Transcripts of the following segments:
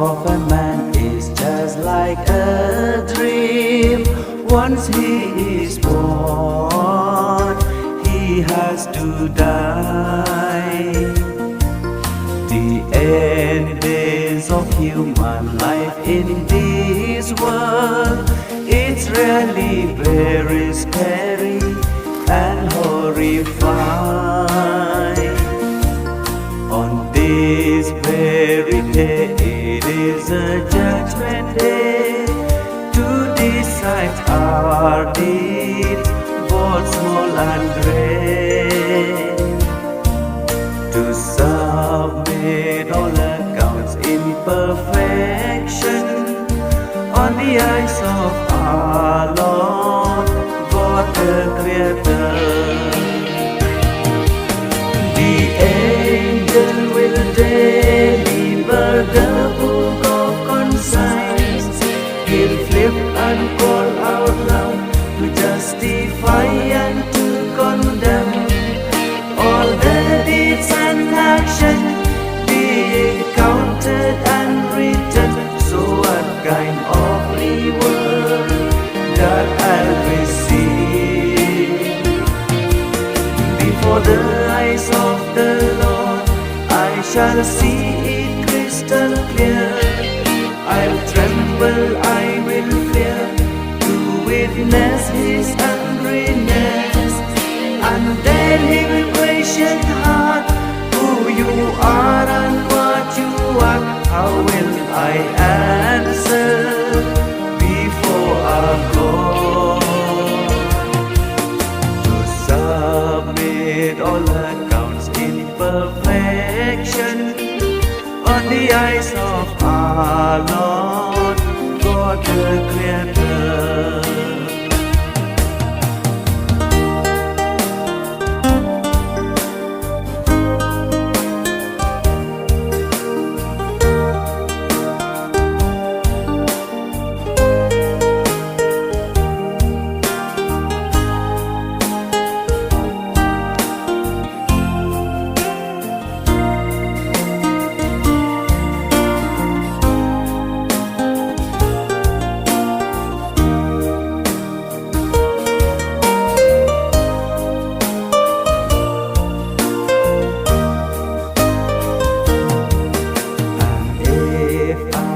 of a man is just like a dream. Once he is born, he has to die. The end days of human life in this world, it's really very scary and horrifying. On this very day, it is a judgment day, to decide our deeds, both small and great, to submit all accounts in perfection on the eyes of our Lord, God the Creator. The angel will deliver the book of conscience. He'll flip and call out loud to justify and to condemn all the deeds and actions being counted and written. So what kind of reward that I'll receive before the eyes of the Lord? I shall see it crystal clear. I'll tremble, I will fear, to witness His angriness. And then He will question heart, who you are and what you are. How will I answer before our God? To submit all accounts in perfection on the eyes of our Lord, God the Creator.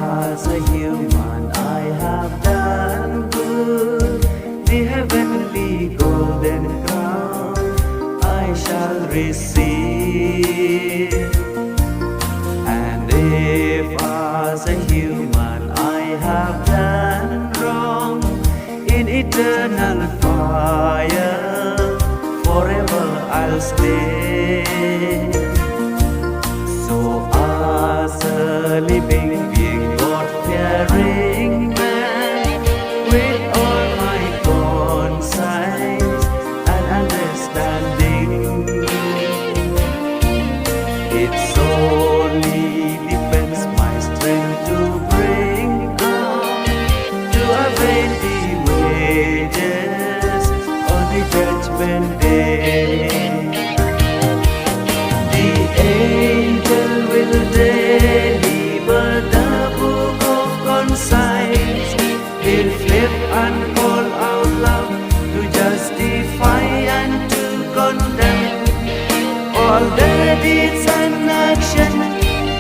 As a human I have done good, the heavenly golden crown I shall receive. And if as a human I have done wrong, in eternal fire forever I'll stay. So as a living being, God-fearing man, with all my conscience and understanding, it solely depends my strength to bring out, to await the wages on the judgment day. The angel will deliver the book of conscience. He'll flip and call out loud to justify and to condemn all the deeds and actions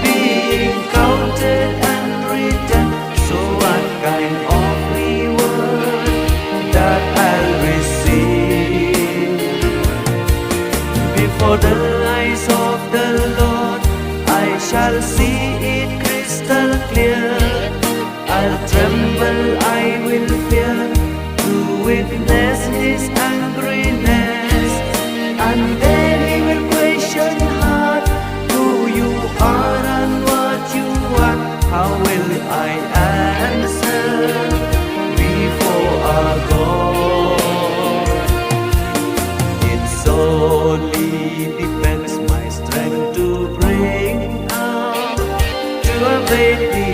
being counted and written. So what kind of reward that I'll receive before the eyes of the Lord? I shall see it crystal clear. I'll tremble, I will fear, to witness His angriness. And then He will question heart, who you are and what you are. How will I answer before our God? It solely depends my strength to bring out, to await the